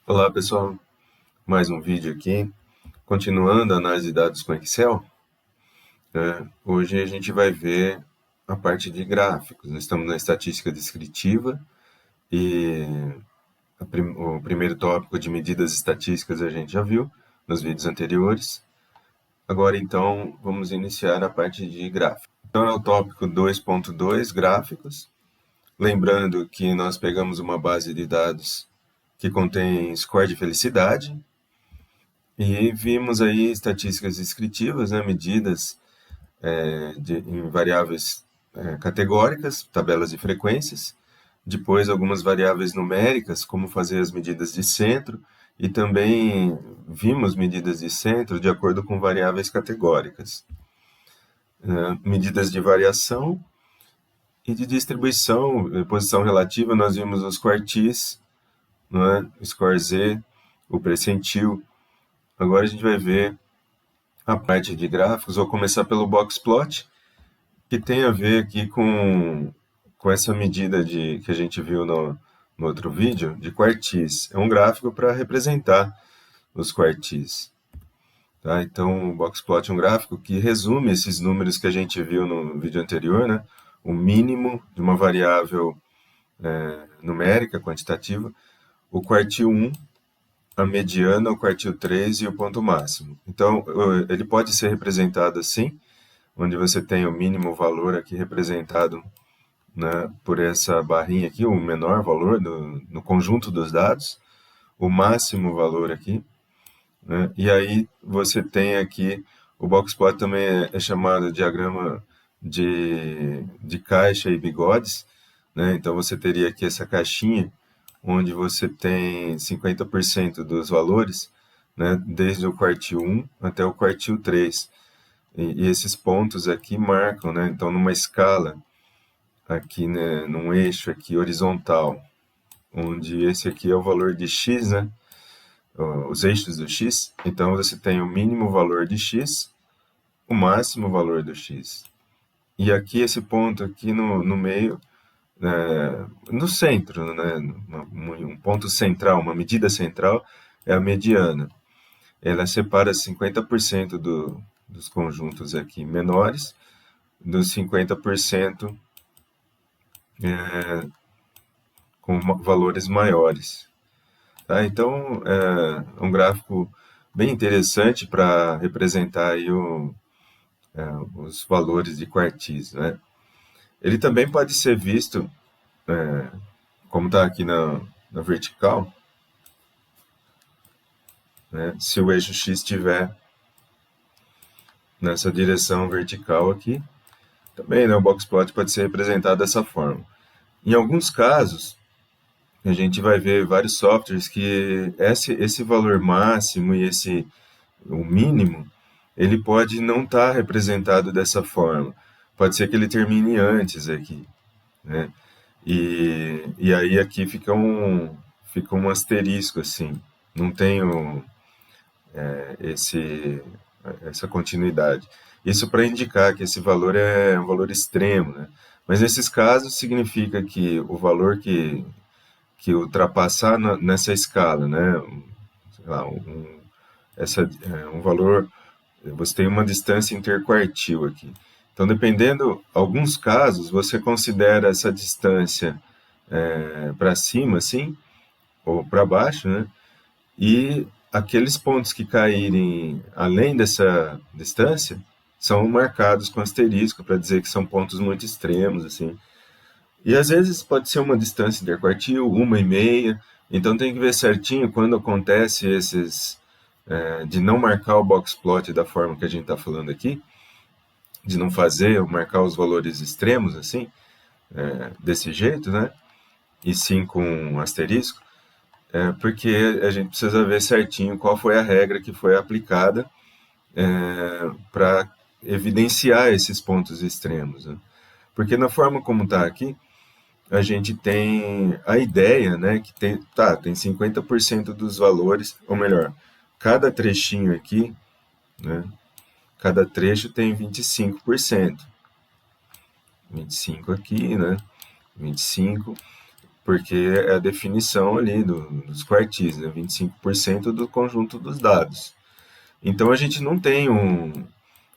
Olá pessoal, mais um vídeo aqui, continuando a análise de dados com Excel. Hoje a gente vai ver a parte de gráficos. Nós estamos na estatística descritiva e o primeiro tópico de medidas estatísticas a gente já viu nos vídeos anteriores. Agora então vamos iniciar a parte de gráficos. Então é o tópico 2.2, gráficos. Lembrando que nós pegamos uma base de dados que contém score de felicidade, e vimos aí estatísticas descritivas, né, medidas em variáveis categóricas, tabelas de frequências, depois algumas variáveis numéricas, como fazer as medidas de centro, e também vimos medidas de centro de acordo com variáveis categóricas. Medidas de variação e de distribuição, posição relativa, nós vimos os quartis, não é? O score Z, o percentil. Agora a gente vai ver a parte de gráficos. Vou começar pelo box plot, que tem a ver aqui com essa medida que a gente viu no outro vídeo, de quartis. É um gráfico para representar os quartis. Tá? Então, o box plot é um gráfico que resume esses números que a gente viu no vídeo anterior, né? O mínimo de uma variável numérica, quantitativa, o quartil 1, a mediana, o quartil 3 e o ponto máximo. Então, ele pode ser representado assim, onde você tem o mínimo valor aqui representado, né, por essa barrinha aqui, o menor valor no conjunto dos dados, o máximo valor aqui, né, e aí você tem aqui, o box plot também é chamado de diagrama de caixa e bigodes, né, então você teria aqui essa caixinha, onde você tem 50% dos valores, né, desde o quartil 1 até o quartil 3. E esses pontos aqui marcam, né? Então, numa escala, aqui, né, num eixo aqui horizontal, onde esse aqui é o valor de x, né? Os eixos do x. Então, você tem o mínimo valor de x, o máximo valor do x. E aqui, esse ponto aqui no meio, no centro, né? Um ponto central, uma medida central, é a mediana. Ela separa 50% dos conjuntos aqui menores, dos 50% com valores maiores. Tá? Então, é um gráfico bem interessante para representar aí os valores de quartis, né? Ele também pode ser visto, como está aqui na vertical, né? Se o eixo x estiver nessa direção vertical aqui, também, né, o box plot pode ser representado dessa forma. Em alguns casos, a gente vai ver vários softwares que esse valor máximo e o mínimo, ele pode não estar representado dessa forma. Pode ser que ele termine antes aqui, né? E aí aqui fica um asterisco, assim. Não tem essa continuidade. Isso para indicar que esse valor é um valor extremo, né? Mas nesses casos significa que o valor que ultrapassar nessa escala, né? Sei lá, um valor, você tem uma distância interquartil aqui. Então, dependendo, alguns casos, você considera essa distância para cima, assim, ou para baixo, né? E aqueles pontos que caírem além dessa distância são marcados com asterisco para dizer que são pontos muito extremos, assim. E às vezes pode ser uma distância interquartil, 1,5. Então tem que ver certinho quando acontece de não marcar o box plot da forma que a gente está falando aqui, de não fazer, marcar os valores extremos assim, desse jeito, né? E sim com um asterisco, porque a gente precisa ver certinho qual foi a regra que foi aplicada para evidenciar esses pontos extremos, né? Porque na forma como está aqui, a gente tem a ideia, né, que tem 50% dos valores, ou melhor, cada trechinho aqui, né, cada trecho tem 25%. 25 aqui, né, 25. porque é a definição ali dos quartis, né? 25% do conjunto dos dados. Então a gente não tem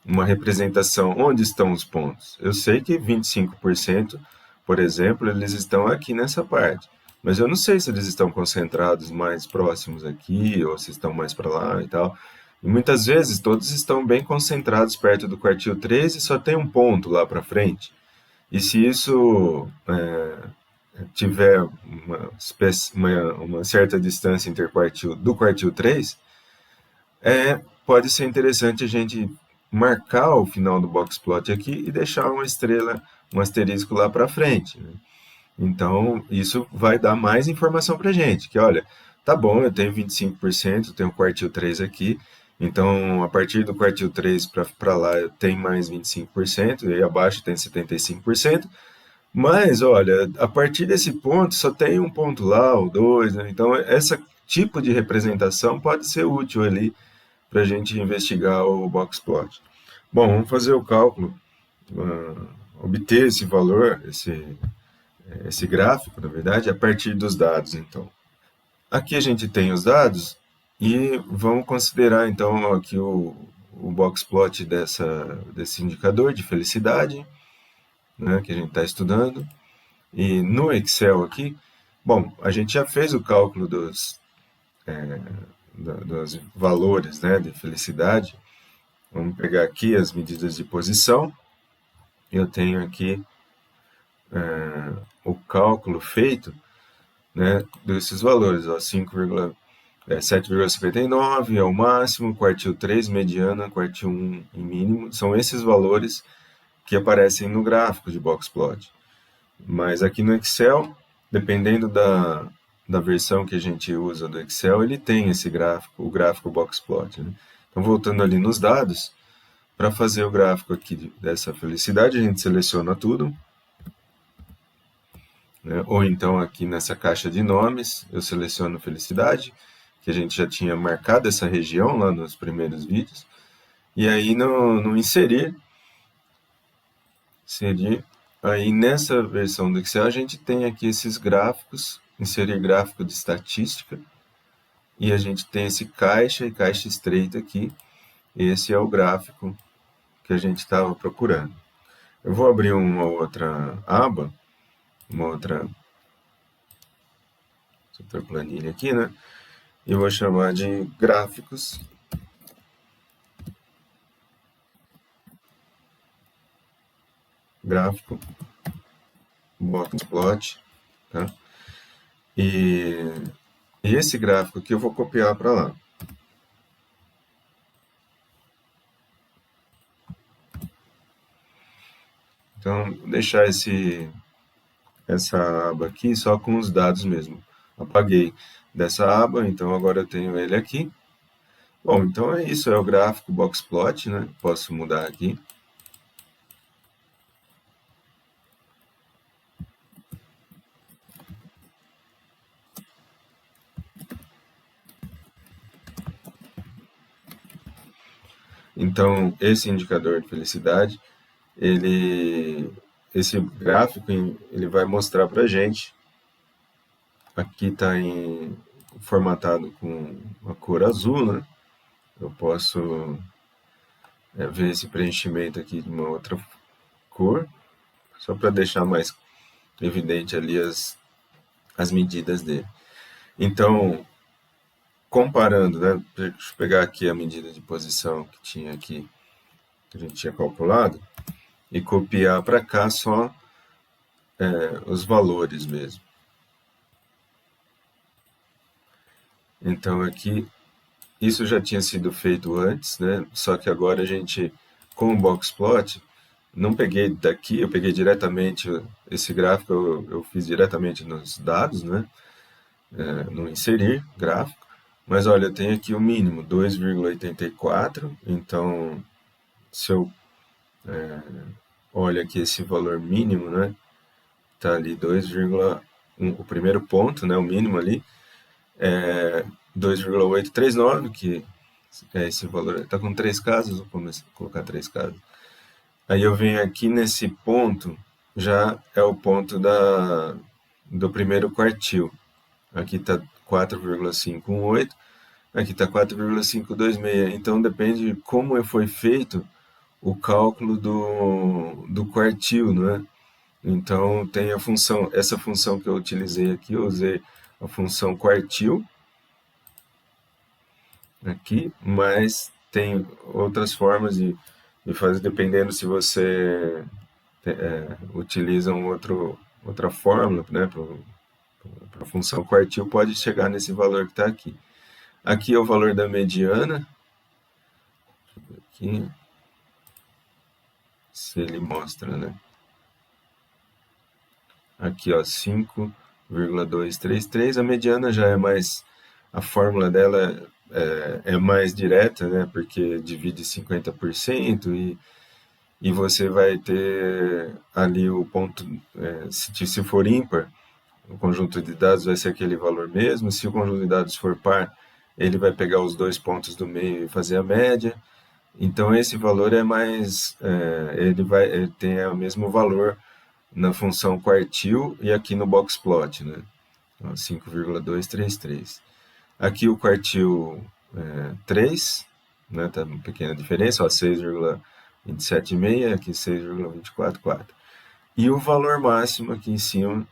uma representação onde estão os pontos. Eu sei que 25%, por exemplo, eles estão aqui nessa parte, mas eu não sei se eles estão concentrados mais próximos aqui ou se estão mais para lá e tal. E muitas vezes todos estão bem concentrados perto do quartil 3 e só tem um ponto lá para frente. E se isso tiver uma certa distância interquartil do quartil 3, pode ser interessante a gente marcar o final do box plot aqui e deixar uma estrela, um asterisco lá para frente, né? Então, isso vai dar mais informação para a gente, que olha, tá bom, eu tenho 25%, tenho o quartil 3 aqui, então a partir do quartil 3 para lá eu tenho mais 25%, e aí abaixo tem 75%, mas olha, a partir desse ponto só tem um ponto lá, ou dois, né? Então, esse tipo de representação pode ser útil ali para a gente investigar o box plot. Bom, vamos fazer o cálculo, obter esse valor, esse gráfico, na verdade, a partir dos dados, então. Aqui a gente tem os dados e vamos considerar, então, aqui o box plot desse indicador de felicidade, né, que a gente está estudando. E no Excel aqui, bom, a gente já fez o cálculo dos valores, né, de felicidade. Vamos pegar aqui as medidas de posição. Eu tenho aqui o cálculo feito, né, desses valores, ó, 7,59 é o máximo, quartil 3 mediana, quartil 1 em mínimo. São esses valores que aparecem no gráfico de box plot. Mas aqui no Excel, dependendo da versão que a gente usa do Excel, ele tem esse gráfico, o gráfico box plot, né? Então, voltando ali nos dados, para fazer o gráfico aqui dessa felicidade, a gente seleciona tudo, né? Ou então aqui nessa caixa de nomes, eu seleciono felicidade, que a gente já tinha marcado essa região lá nos primeiros vídeos, e aí no inserir, aí nessa versão do Excel a gente tem aqui esses gráficos, inserir gráfico de estatística, e a gente tem esse caixa e caixa estreita aqui. Esse é o gráfico que a gente estava procurando. Eu vou abrir uma outra aba, uma outra planilha aqui, né? E vou chamar de gráficos. Gráfico, box plot, tá? E esse gráfico aqui eu vou copiar para lá. Então, vou deixar essa aba aqui só com os dados mesmo. Apaguei dessa aba, então agora eu tenho ele aqui. Bom, então é isso, é o gráfico box plot, né? Posso mudar aqui. Então, esse indicador de felicidade, esse gráfico, ele vai mostrar para a gente. Aqui está formatado com a cor azul, né? Eu posso ver esse preenchimento aqui de uma outra cor, só para deixar mais evidente ali as medidas dele. Então, comparando, né? Deixa eu pegar aqui a medida de posição que tinha aqui, que a gente tinha calculado, e copiar para cá só os valores mesmo. Então aqui, isso já tinha sido feito antes, né? Só que agora a gente, com o box plot, não peguei daqui, eu peguei diretamente esse gráfico, eu fiz diretamente nos dados, né? No inserir gráfico. Mas olha, eu tenho aqui o mínimo, 2,84, então se eu olho aqui esse valor mínimo, né? Tá ali 2,1, o primeiro ponto, né? O mínimo ali, 2,839, que é esse valor, está com 3 casas, vou colocar 3 casas. Aí eu venho aqui nesse ponto, já é o ponto do primeiro quartil. Aqui está 4,518, aqui está 4,526. Então depende de como foi feito o cálculo do quartil, não é? Então tem a função, essa função que eu utilizei aqui, eu usei a função quartil aqui, mas tem outras formas de fazer, dependendo se você utiliza outra fórmula, né, para a função quartil, pode chegar nesse valor que está aqui. Aqui é o valor da mediana, aqui, se ele mostra, né? Aqui, ó, 5,233. A mediana já é mais, a fórmula dela é mais direta, né? Porque divide 50% e você vai ter ali o ponto, se for ímpar, o conjunto de dados vai ser aquele valor mesmo. Se o conjunto de dados for par, ele vai pegar os dois pontos do meio e fazer a média. Então esse valor é mais, ele tem o mesmo valor na função quartil e aqui no boxplot, né? 5,233. Aqui o quartil 3, né? Tá uma pequena diferença, ó, 6,276, aqui 6,244. E o valor máximo aqui em cima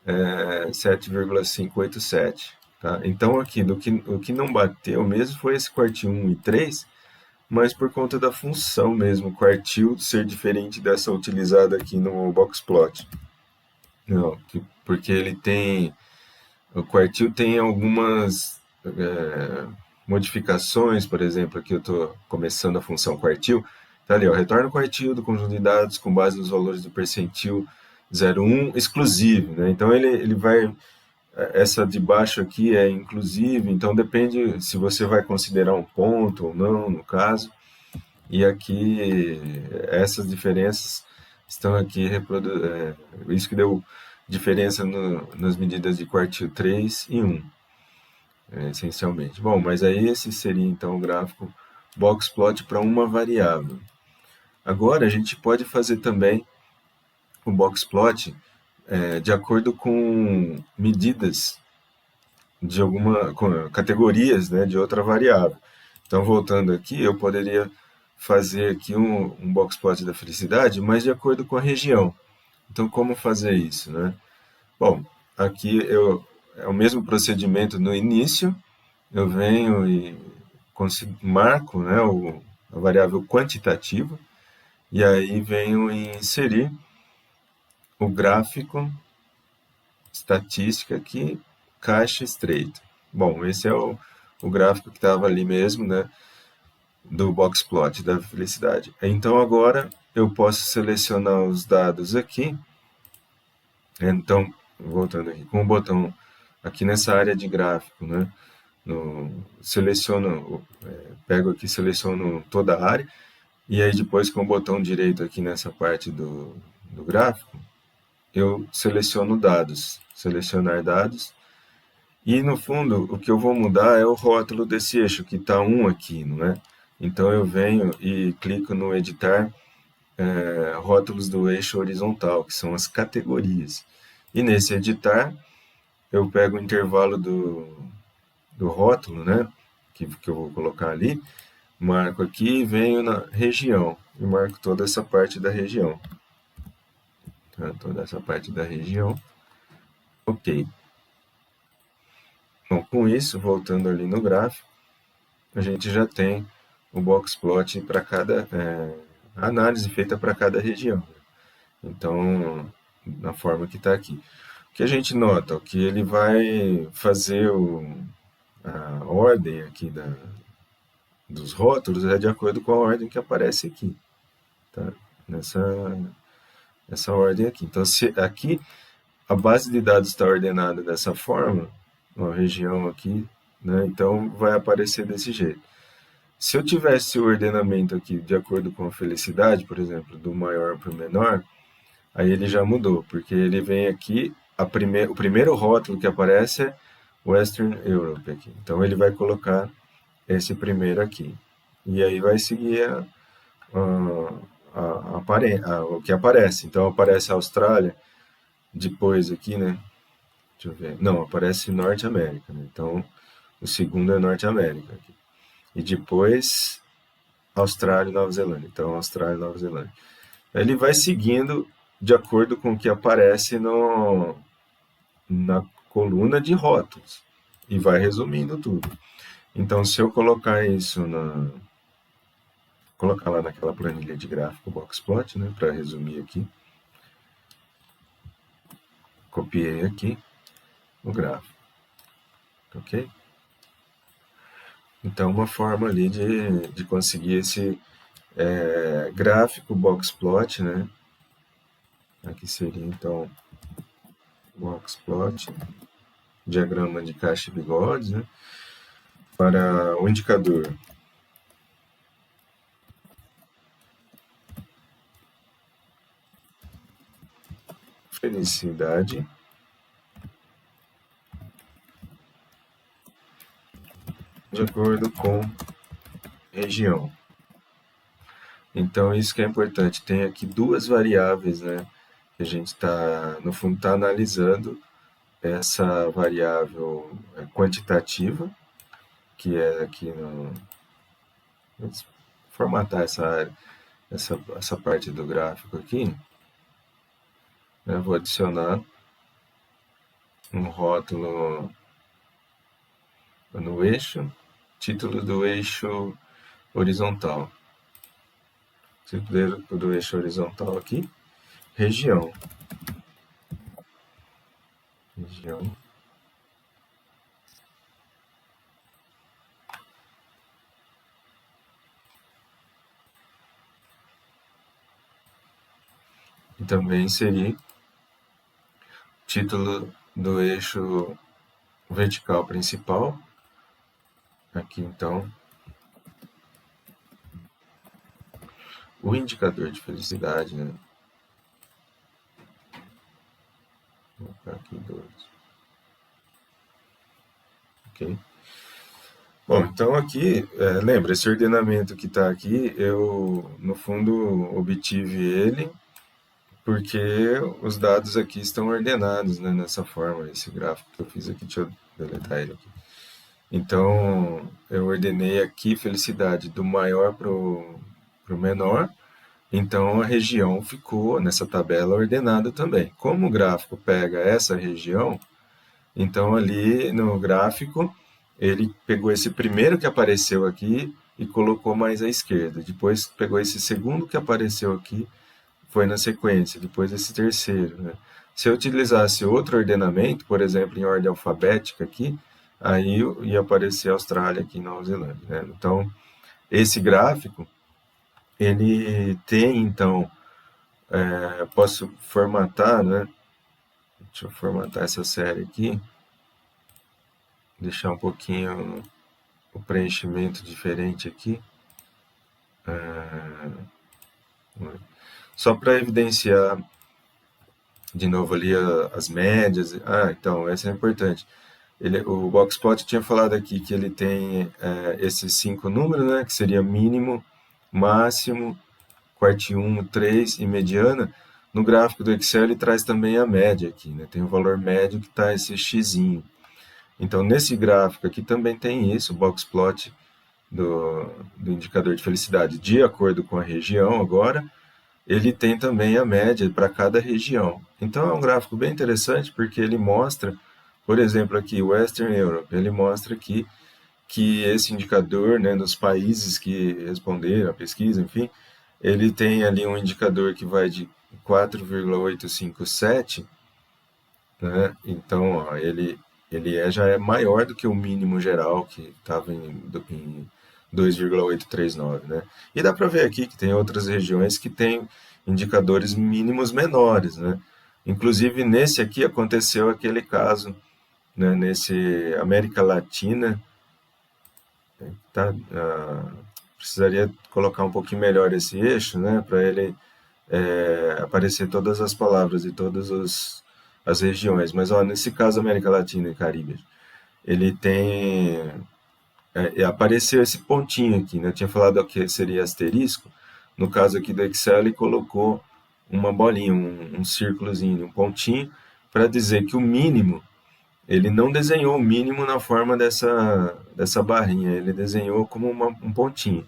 é 7,587. Tá? Então aqui, o que não bateu mesmo foi esse quartil 1 e 3, mas por conta da função mesmo, quartil ser diferente dessa utilizada aqui no boxplot. Não, porque ele tem, o quartil tem algumas modificações, por exemplo, aqui eu estou começando a função quartil, tá ali, ó, retorna o quartil do conjunto de dados com base nos valores do percentil 0,1 exclusivo, né? Então ele vai, essa de baixo aqui é inclusive, então depende se você vai considerar um ponto ou não, no caso. E aqui, essas diferenças estão aqui, isso que deu diferença nas medidas de quartil 3 e 1, essencialmente. Bom, mas aí esse seria então o gráfico boxplot para uma variável. Agora a gente pode fazer também o boxplot de acordo com medidas de com categorias, né, de outra variável. Então, voltando aqui, eu poderia fazer aqui um boxplot da felicidade, mas de acordo com a região. Então, como fazer isso, né? Bom, aqui é o mesmo procedimento no início, eu venho e marco, né, a variável quantitativa, e aí venho inserir o gráfico, estatística aqui, caixa estreita. Bom, esse é o gráfico que estava ali mesmo, né, do boxplot da felicidade. Então agora eu posso selecionar os dados aqui. Então, voltando aqui, com o botão aqui nessa área de gráfico, né, pego aqui, seleciono toda a área, e aí depois com o botão direito aqui nessa parte do gráfico, eu seleciono dados, selecionar dados, e no fundo o que eu vou mudar é o rótulo desse eixo, que está 1 aqui, não é? Então eu venho e clico no editar rótulos do eixo horizontal, que são as categorias. E nesse editar, eu pego o intervalo do rótulo, né, que eu vou colocar ali, marco aqui e venho na região, e marco toda essa parte da região. Tá? Toda essa parte da região. Ok. Bom, com isso, voltando ali no gráfico, a gente já tem o boxplot para cada análise feita para cada região. Então, na forma que está aqui. O que a gente nota? Que ele vai fazer a ordem aqui dos rótulos é de acordo com a ordem que aparece aqui. Tá? Nessa ordem aqui. Então, se aqui a base de dados está ordenada dessa forma, uma região aqui, né? Então vai aparecer desse jeito. Se eu tivesse o ordenamento aqui de acordo com a felicidade, por exemplo, do maior para o menor, aí ele já mudou, porque ele vem aqui, o primeiro rótulo que aparece é Western Europe aqui. Então ele vai colocar esse primeiro aqui. E aí vai seguir o que aparece. Então aparece a Austrália, depois aqui, né? Deixa eu ver. Não, aparece Norte América, né? Então, o segundo é Norte América aqui. E depois Austrália e Nova Zelândia. Então, Austrália e Nova Zelândia. Ele vai seguindo de acordo com o que aparece no, na coluna de rótulos e vai resumindo tudo. Então, se eu colocar isso colocar lá naquela planilha de gráfico Boxplot, né, para resumir aqui, copiei aqui o gráfico, ok? Então, uma forma ali de conseguir esse gráfico Boxplot, né? Aqui seria então Boxplot, diagrama de caixa e bigodes, né? Para o indicador felicidade, de acordo com região. Então, isso que é importante. Tem aqui duas variáveis, né? Que a gente está, no fundo, está analisando essa variável quantitativa, que é aqui no. Vou formatar essa parte do gráfico aqui. Né? Vou adicionar um rótulo no eixo, título do eixo horizontal. Título do eixo horizontal aqui, região. Região. E também inserir título do eixo vertical principal. Aqui então, o indicador de felicidade, né? Vou colocar aqui 2. Ok? Bom, então aqui, lembra, esse ordenamento que está aqui, eu, no fundo, obtive ele porque os dados aqui estão ordenados, né, nessa forma. Esse gráfico que eu fiz aqui, deixa eu deletar ele aqui. Então, eu ordenei aqui felicidade do maior para o menor. Então, a região ficou nessa tabela ordenada também. Como o gráfico pega essa região, então ali no gráfico ele pegou esse primeiro que apareceu aqui e colocou mais à esquerda. Depois pegou esse segundo que apareceu aqui, foi na sequência. Depois esse terceiro, né? Se eu utilizasse outro ordenamento, por exemplo, em ordem alfabética aqui, aí ia aparecer Austrália aqui em Nova Zelândia, né? Então, esse gráfico, ele tem, então, posso formatar, né? Deixa eu formatar essa série aqui, deixar um pouquinho o preenchimento diferente aqui, só para evidenciar de novo ali as médias. Ah, então, essa é importante. O Boxplot tinha falado aqui que ele tem esses 5 números, né, que seria mínimo, máximo, quartil 3 e mediana. No gráfico do Excel ele traz também a média aqui, né? Tem o valor médio que está esse xzinho. Então, nesse gráfico aqui também tem isso, o Boxplot do indicador de felicidade de acordo com a região agora, ele tem também a média para cada região. Então, é um gráfico bem interessante porque ele mostra, por exemplo, aqui, Western Europe, ele mostra aqui que esse indicador, né, nos países que responderam a pesquisa, enfim, ele tem ali um indicador que vai de 4,857, né? Então, ó, já é maior do que o mínimo geral, que estava em 2,839, né? E dá para ver aqui que tem outras regiões que têm indicadores mínimos menores, né? Inclusive, nesse aqui aconteceu aquele caso, né, nesse América Latina, tá? Precisaria colocar um pouquinho melhor esse eixo, né, para ele aparecer todas as palavras de todas as regiões. Mas, ó, nesse caso, América Latina e Caribe, ele tem. Apareceu esse pontinho aqui, né? Eu tinha falado que seria asterisco. No caso aqui do Excel, ele colocou uma bolinha, um círculozinho, um pontinho, para dizer que o mínimo ele não desenhou o mínimo na forma dessa barrinha, ele desenhou como um pontinho.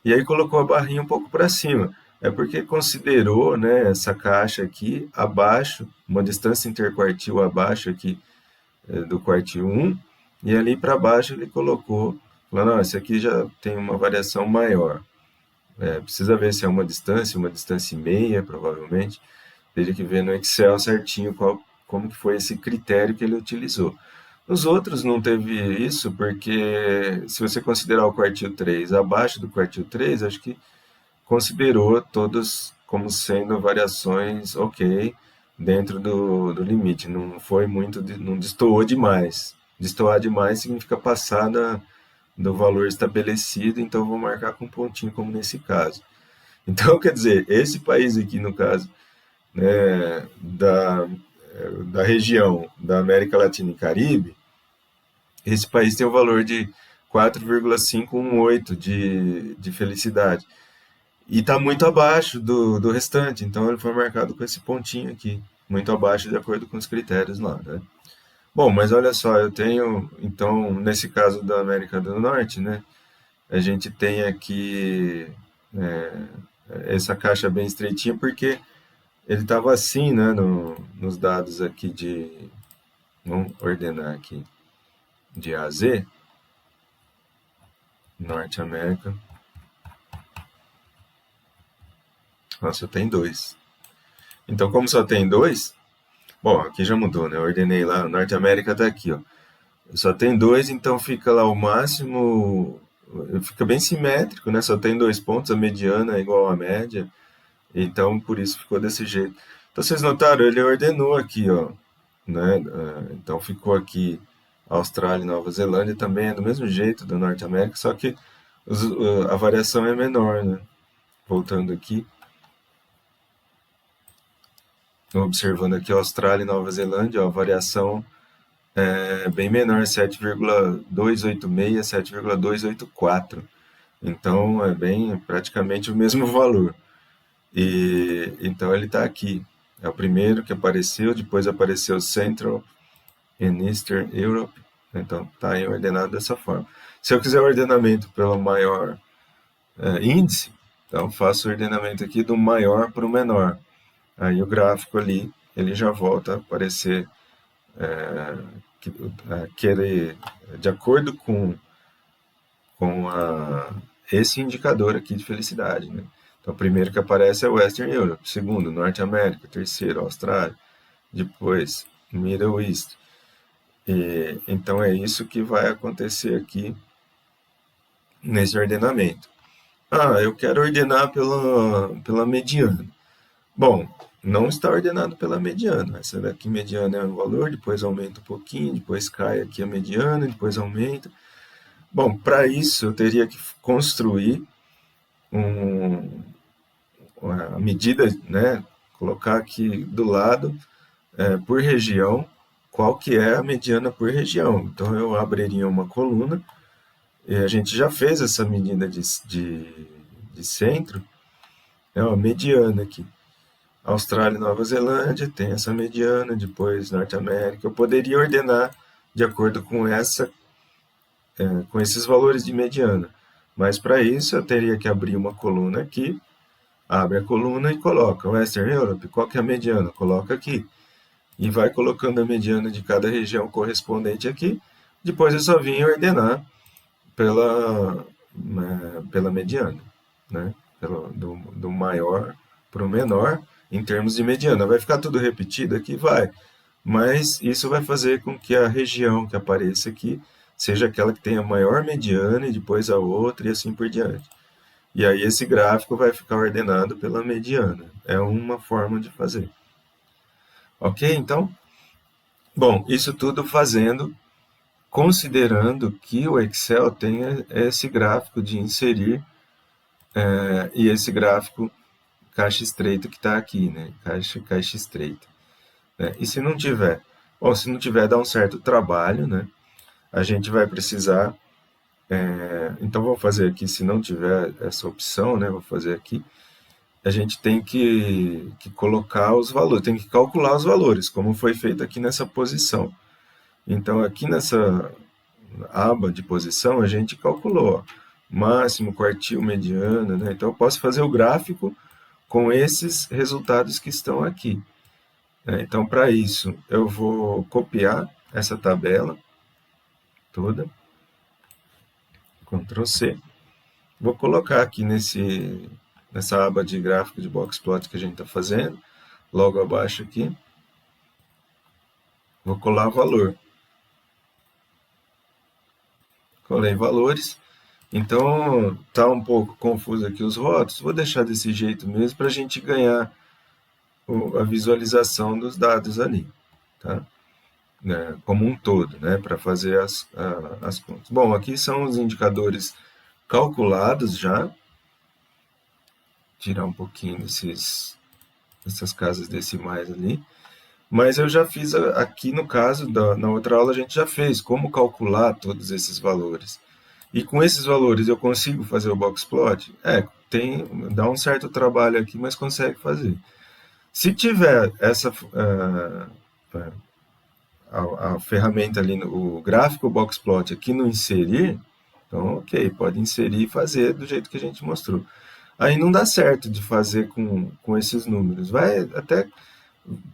E aí colocou a barrinha um pouco para cima. É porque considerou, né, essa caixa aqui abaixo, uma distância interquartil abaixo aqui do quartil 1, e ali para baixo ele colocou, falando, não, esse aqui já tem uma variação maior. Precisa ver se é uma distância e meia, provavelmente. Teria que ver no Excel certinho como que foi esse critério que ele utilizou. Os outros não teve isso, porque se você considerar o quartil 3 abaixo do quartil 3, acho que considerou todos como sendo variações ok, dentro do limite. Não foi muito, não destoou demais. Destoar demais significa passar do valor estabelecido, então eu vou marcar com um pontinho, como nesse caso. Então, quer dizer, esse país aqui, no caso, né, da região da América Latina e Caribe, esse país tem o valor de 4,518 de felicidade. E está muito abaixo do restante, então ele foi marcado com esse pontinho aqui, muito abaixo de acordo com os critérios lá, né? Bom, mas olha só, eu tenho, então, nesse caso da América do Norte, né, a gente tem aqui é, essa caixa bem estreitinha, porque ele estava assim, né, nos dados aqui vamos ordenar aqui, de A a Z, Norte América. Nossa, tem dois. Então, como só tem dois, bom, aqui já mudou, né? Eu ordenei lá, Norte América tá aqui, ó. Só tem dois, então fica lá o máximo, fica bem simétrico, né? Só tem 2 pontos, a mediana é igual à média, então por isso ficou desse jeito. Então vocês notaram, ele ordenou aqui, ó, né? Então ficou aqui Austrália e Nova Zelândia também é do mesmo jeito do Norte América, só que a variação é menor, né? Voltando aqui, observando aqui Austrália e Nova Zelândia, ó, a variação é bem menor, 7,286, 7,284. Então é bem praticamente o mesmo valor. E então ele está aqui. É o primeiro que apareceu, depois apareceu Central and Eastern Europe. Então está aí ordenado dessa forma. Se eu quiser ordenamento pelo maior índice, então faço o ordenamento aqui do maior para o menor. Aí o gráfico ali, ele já volta a aparecer aquele, de acordo com esse indicador aqui de felicidade, né? Então, o primeiro que aparece é o Western Europe, segundo, Norte América, terceiro, Austrália, depois, Middle East. Então, é isso que vai acontecer aqui nesse ordenamento. Ah, eu quero ordenar pela mediana. Bom, não está ordenado pela mediana. Essa daqui, mediana, é um valor, depois aumenta um pouquinho, depois cai aqui a mediana, depois aumenta. Bom, para isso eu teria que construir um, a medida, né? Colocar aqui do lado, por região, qual que é a mediana por região. Então eu abriria uma coluna, e a gente já fez essa medida de centro, é uma mediana aqui. Austrália e Nova Zelândia tem essa mediana, depois Norte América. Eu poderia ordenar de acordo com esses valores de mediana. Mas para isso eu teria que abrir uma coluna aqui, abre a coluna e coloca Western Europe, qual que é a mediana? Coloca aqui. E vai colocando a mediana de cada região correspondente aqui. Depois eu só vim ordenar pela mediana, né? Do maior para o menor em termos de mediana. Vai ficar tudo repetido aqui? Vai. Mas isso vai fazer com que a região que apareça aqui seja aquela que tenha a maior mediana e depois a outra e assim por diante. E aí esse gráfico vai ficar ordenado pela mediana. É uma forma de fazer. Ok? Então, bom, isso tudo considerando que o Excel tenha esse gráfico de inserir e esse gráfico caixa estreita que está aqui, né? Caixa estreita. Né? E se não tiver? Bom, se não tiver, dá um certo trabalho, né? A gente vai precisar. Então, vou fazer aqui, se não tiver essa opção, né? Vou fazer aqui. A gente tem que colocar os valores, tem que calcular os valores, como foi feito aqui nessa posição. Então, aqui nessa aba de posição, a gente calculou ó, máximo, quartil, mediana, né? Então, eu posso fazer o gráfico com esses resultados que estão aqui, né? Então, para isso, eu vou copiar essa tabela toda, Ctrl C, vou colocar aqui nessa aba de gráfico de boxplot que a gente está fazendo, logo abaixo aqui, vou colar valor. Colei valores. Então, tá um pouco confuso aqui os rótulos, vou deixar desse jeito mesmo para a gente ganhar a visualização dos dados ali, tá? Né, como um todo, né, para fazer as contas. Bom, aqui são os indicadores calculados já, tirar um pouquinho dessas casas decimais ali, mas eu já fiz aqui no caso, na outra aula a gente já fez como calcular todos esses valores. E com esses valores eu consigo fazer o boxplot? Dá um certo trabalho aqui, mas consegue fazer. Se tiver a ferramenta ali, o gráfico boxplot aqui no inserir, então ok, pode inserir e fazer do jeito que a gente mostrou. Aí não dá certo de fazer com esses números.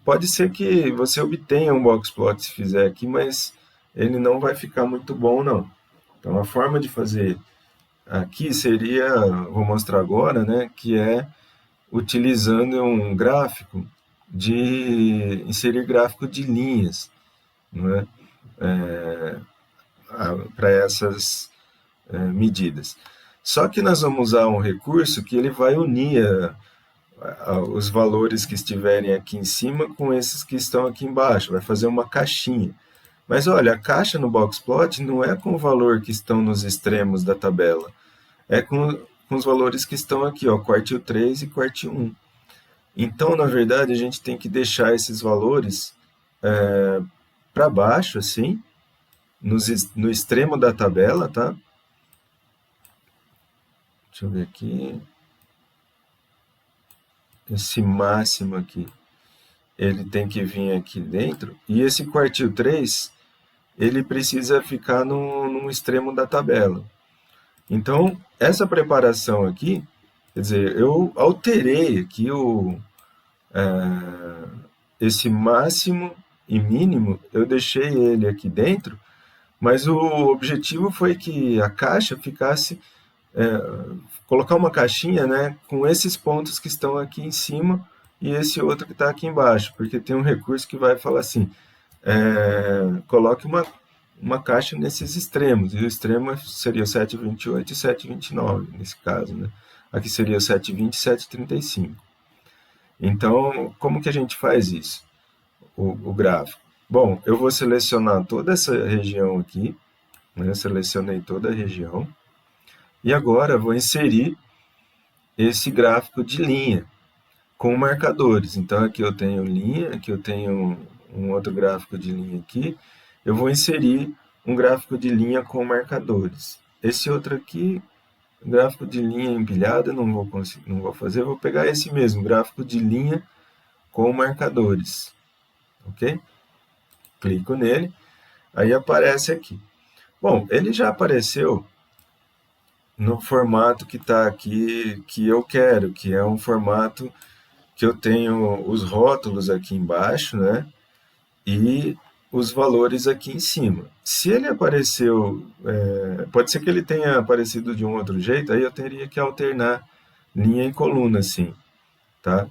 Pode ser que você obtenha um boxplot se fizer aqui, mas ele não vai ficar muito bom não. Então a forma de fazer aqui seria, vou mostrar agora, né, que é utilizando um gráfico inserir gráfico de linhas, não é? Para essas medidas. Só que nós vamos usar um recurso que ele vai unir os valores que estiverem aqui em cima com esses que estão aqui embaixo, vai fazer uma caixinha. Mas olha, a caixa no boxplot não é com o valor que estão nos extremos da tabela, é com os valores que estão aqui, ó, quartil 3 e quartil 1. Então, na verdade, a gente tem que deixar esses valores para baixo, assim, no extremo da tabela, tá? Deixa eu ver aqui. Esse máximo aqui, ele tem que vir aqui dentro. E esse quartil 3, ele precisa ficar no extremo da tabela. Então, essa preparação aqui, quer dizer, eu alterei aqui esse máximo e mínimo, eu deixei ele aqui dentro, mas o objetivo foi que a caixa ficasse, colocar uma caixinha, né, com esses pontos que estão aqui em cima e esse outro que está aqui embaixo, porque tem um recurso que vai falar assim, coloque uma caixa nesses extremos, e o extremo seria o 728 e 729, nesse caso, né? Aqui seria o 720 e 735. Então, como que a gente faz isso? O gráfico. Bom, eu vou selecionar toda essa região aqui, né? Selecionei toda a região, e agora vou inserir esse gráfico de linha com marcadores. Então, aqui eu tenho linha, aqui eu tenho um outro gráfico de linha aqui, eu vou inserir um gráfico de linha com marcadores. Esse outro aqui, gráfico de linha empilhada, não vou fazer, eu vou pegar esse mesmo, gráfico de linha com marcadores, ok? Clico nele, aí aparece aqui. Bom, ele já apareceu no formato que está aqui, que eu quero, que é um formato que eu tenho os rótulos aqui embaixo, né? E os valores aqui em cima. Se ele apareceu, pode ser que ele tenha aparecido de um outro jeito, aí eu teria que alternar linha e coluna, assim, tá?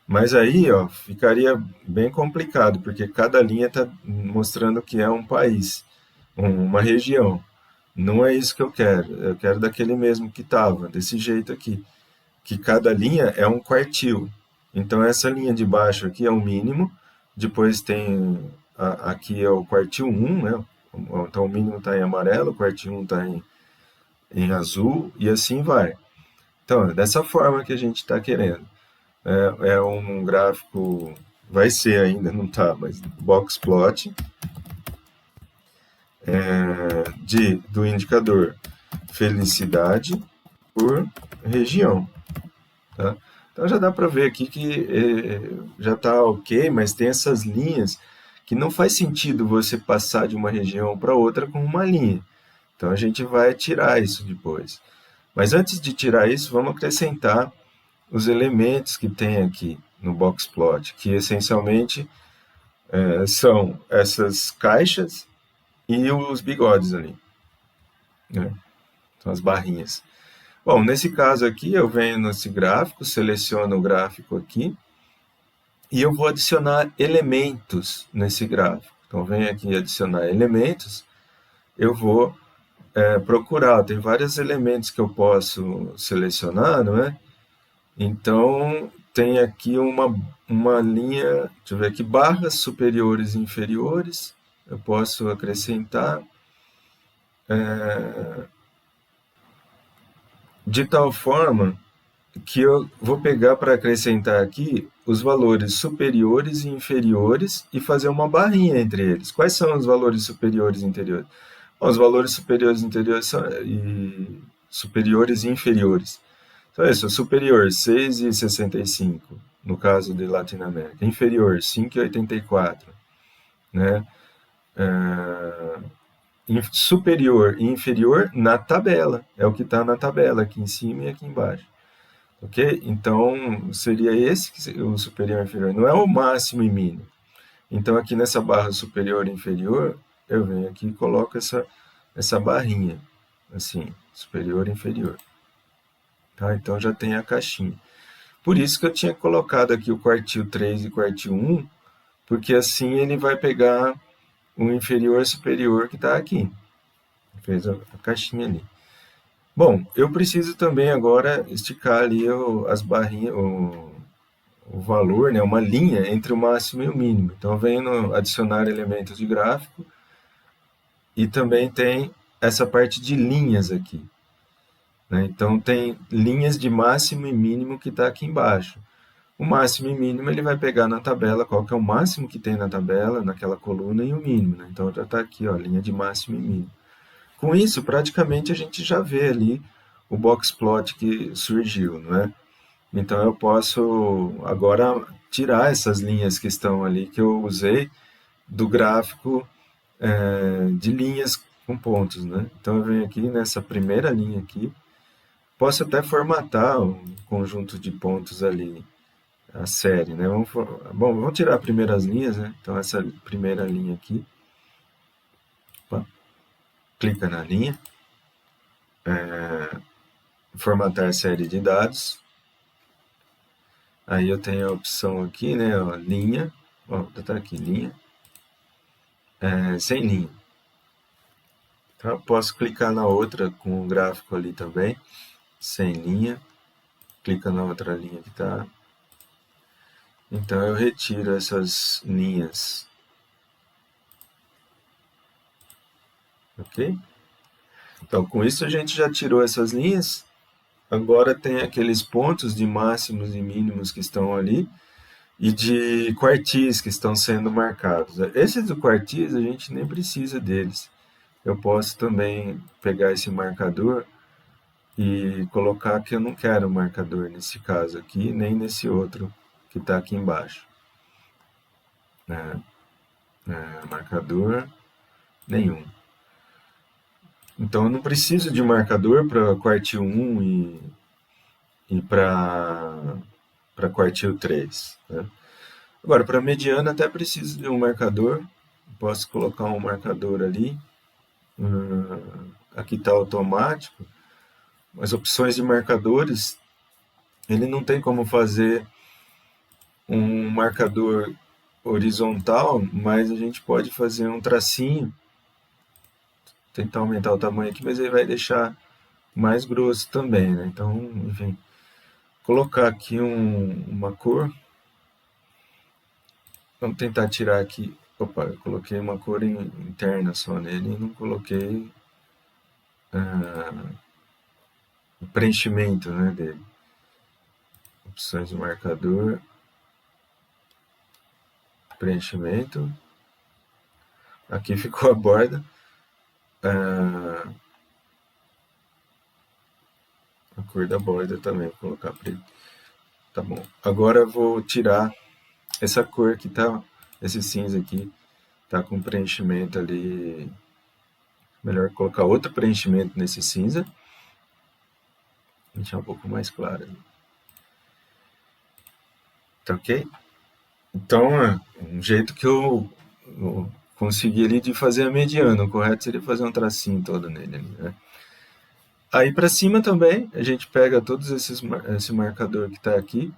Mas aí, ó, ficaria bem complicado, porque cada linha está mostrando que é um país, uma região. Não é isso que eu quero daquele mesmo que estava, desse jeito aqui, que cada linha é um quartil. Então, essa linha de baixo aqui é o mínimo, depois tem aqui é o quartil 1, né? Então o mínimo está em amarelo, o quartil 1 está em azul e assim vai. Então, é dessa forma que a gente está querendo. É um gráfico, vai ser ainda, não está, mas box plot do indicador felicidade por região. Tá? Então já dá para ver aqui que já está ok, mas tem essas linhas que não faz sentido você passar de uma região para outra com uma linha. Então a gente vai tirar isso depois. Mas antes de tirar isso, vamos acrescentar os elementos que tem aqui no Boxplot, que essencialmente são essas caixas e os bigodes ali, né? São as barrinhas. Bom, nesse caso aqui, eu venho nesse gráfico, seleciono o gráfico aqui, e eu vou adicionar elementos nesse gráfico. Então, venho aqui em adicionar elementos, eu vou procurar, tem vários elementos que eu posso selecionar, não é? Então, tem aqui uma linha, deixa eu ver aqui, barras superiores e inferiores, eu posso acrescentar, de tal forma que eu vou pegar para acrescentar aqui os valores superiores e inferiores e fazer uma barrinha entre eles. Quais são os valores superiores e inferiores? Bom, os valores superiores e interiores são, superiores e inferiores. Então, isso, superior 6,65, no caso de Latinoamérica. Inferior 5,84, né? Superior e inferior na tabela. É o que está na tabela, aqui em cima e aqui embaixo. Ok? Então, seria esse o superior e inferior. Não é o máximo e mínimo. Então, aqui nessa barra superior e inferior, eu venho aqui e coloco essa barrinha. Assim, superior e inferior. Tá? Então, já tem a caixinha. Por isso que eu tinha colocado aqui o quartil 3 e quartil 1, porque assim ele vai pegar o inferior e superior que está aqui. Fez a caixinha ali. Bom, eu preciso também agora esticar ali as barrinhas, o valor, né, uma linha entre o máximo e o mínimo. Então, eu venho no adicionar elementos de gráfico e também tem essa parte de linhas aqui, né? Então, tem linhas de máximo e mínimo que está aqui embaixo. O máximo e mínimo ele vai pegar na tabela qual que é o máximo que tem na tabela, naquela coluna, e o mínimo, né? Então, já está aqui, ó, linha de máximo e mínimo. Com isso, praticamente a gente já vê ali o boxplot que surgiu, não é? Então eu posso agora tirar essas linhas que estão ali que eu usei do gráfico de linhas com pontos, né? Então eu venho aqui nessa primeira linha aqui, posso até formatar um conjunto de pontos ali, a série, né? Bom, vamos tirar primeiras linhas, né? Então essa primeira linha aqui, opa, clica na linha, formatar série de dados. Aí eu tenho a opção aqui, né, ó, linha, ó, tá aqui, linha, sem linha. Então eu posso clicar na outra com o gráfico ali também, sem linha, clica na outra linha que tá. Então eu retiro essas linhas, ok? Então com isso a gente já tirou essas linhas, agora tem aqueles pontos de máximos e mínimos que estão ali, e de quartis que estão sendo marcados. Esses do quartis a gente nem precisa deles. Eu posso também pegar esse marcador e colocar que eu não quero marcador nesse caso aqui, nem nesse outro que está aqui embaixo. Marcador nenhum. Então eu não preciso de marcador para quartil 1 e para quartil 3. Né? Agora, para mediana até preciso de um marcador. Posso colocar um marcador ali. Aqui está automático. As opções de marcadores, ele não tem como fazer um marcador horizontal, mas a gente pode fazer um tracinho, tentar aumentar o tamanho aqui, mas ele vai deixar mais grosso também, né? Então, enfim, colocar aqui uma cor, vamos tentar tirar aqui, opa, eu coloquei uma cor interna só nele e não coloquei o preenchimento, né, dele. Opções do marcador, preenchimento, aqui ficou a borda, a cor da borda também, vou colocar preto. Tá bom. Agora eu vou tirar essa cor que tá, esse cinza aqui, tá com preenchimento ali, melhor colocar outro preenchimento nesse cinza, deixar um pouco mais claro ali. Tá ok? Então, um jeito que eu consegui ali de fazer a mediana, o correto seria fazer um tracinho todo nele ali, né? Aí para cima também, a gente pega todos esse marcador que está aqui,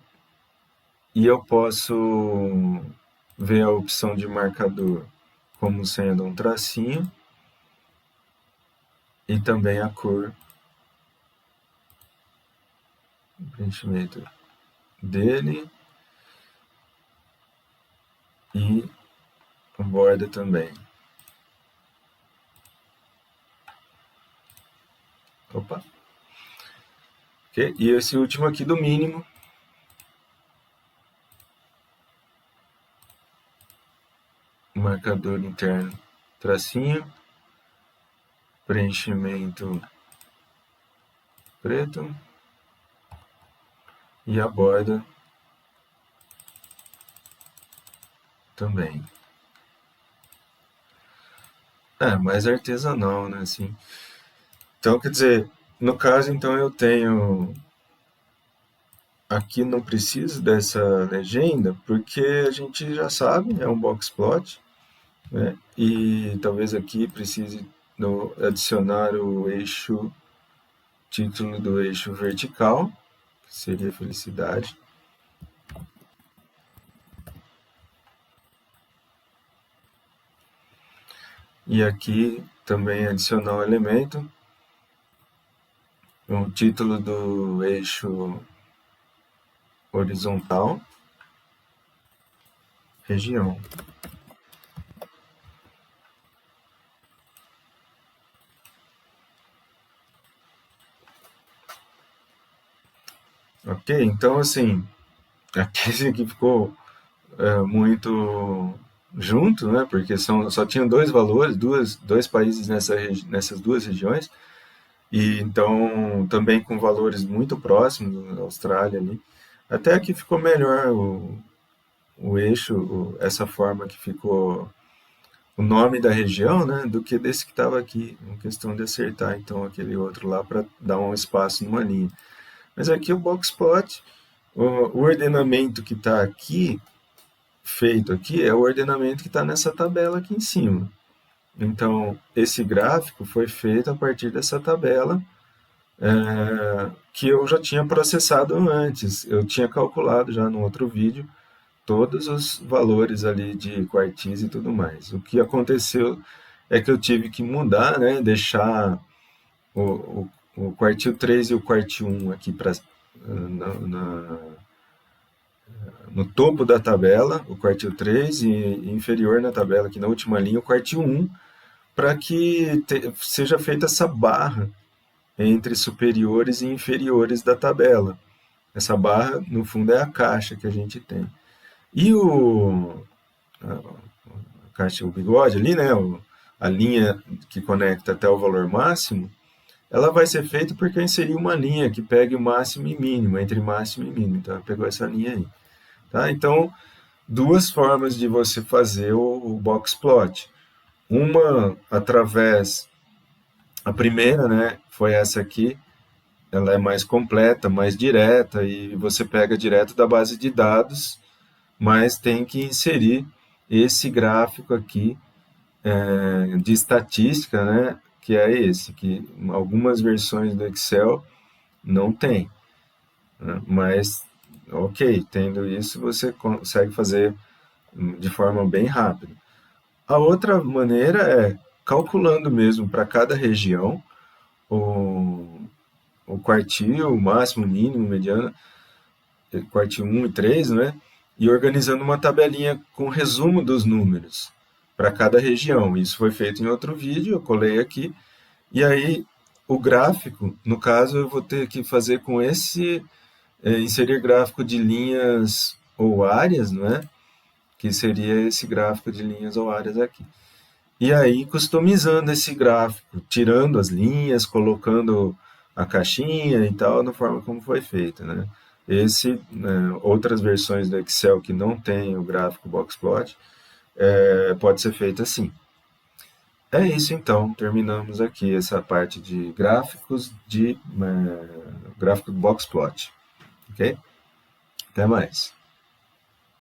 e eu posso ver a opção de marcador como sendo um tracinho, e também a cor, o preenchimento dele, e a borda também. Opa! Ok? E esse último aqui do mínimo, marcador interno, tracinho, preenchimento preto e a borda também. É, mais artesanal, né, assim. Então, quer dizer, no caso, então eu tenho aqui não preciso dessa legenda, porque a gente já sabe, é um box plot, né? E talvez aqui precise adicionar o eixo, título do eixo vertical, que seria felicidade. E aqui também adicionar o elemento, o título do eixo horizontal, região. Ok, então assim, aqui esse aqui ficou muito junto, né? Porque só tinham dois valores, dois países nessas duas regiões, e então também com valores muito próximos da Austrália ali. Até aqui ficou melhor o eixo, essa forma que ficou o nome da região, né? Do que desse que estava aqui, uma questão de acertar então aquele outro lá para dar um espaço numa linha. Mas aqui o box plot, o ordenamento que está aqui feito aqui é o ordenamento que está nessa tabela aqui em cima. Então, esse gráfico foi feito a partir dessa tabela que eu já tinha processado antes. Eu tinha calculado já no outro vídeo todos os valores ali de quartis e tudo mais. O que aconteceu é que eu tive que mudar, né, deixar o quartil 3 e o quartil 1 aqui no topo da tabela, o quartil 3, e inferior na tabela, aqui na última linha, o quartil 1, para que seja feita essa barra entre superiores e inferiores da tabela. Essa barra, no fundo, é a caixa que a gente tem. E a caixa, o bigode ali, né, a linha que conecta até o valor máximo, ela vai ser feita porque eu inseri uma linha que pegue o máximo e mínimo, entre máximo e mínimo. Então, pegou essa linha aí. Tá? Então, duas formas de você fazer o box plot. Uma através, a primeira, né, foi essa aqui, ela é mais completa, mais direta e você pega direto da base de dados, mas tem que inserir esse gráfico aqui de estatística, né, que é esse, que algumas versões do Excel não tem, né, mas ok, tendo isso você consegue fazer de forma bem rápida. A outra maneira é calculando mesmo para cada região o, o quartil, o máximo, mínimo, mediano, quartil 1 e 3, né? E organizando uma tabelinha com resumo dos números para cada região. Isso foi feito em outro vídeo, eu colei aqui. E aí o gráfico, no caso, eu vou ter que fazer com esse, inserir gráfico de linhas ou áreas, não é? Que seria esse gráfico de linhas ou áreas aqui. E aí, customizando esse gráfico, tirando as linhas, colocando a caixinha e tal, da forma como foi feita, né? Outras versões do Excel que não tem o gráfico boxplot, pode ser feito assim. É isso então, terminamos aqui essa parte de gráficos de gráfico box plot, ok? Até mais.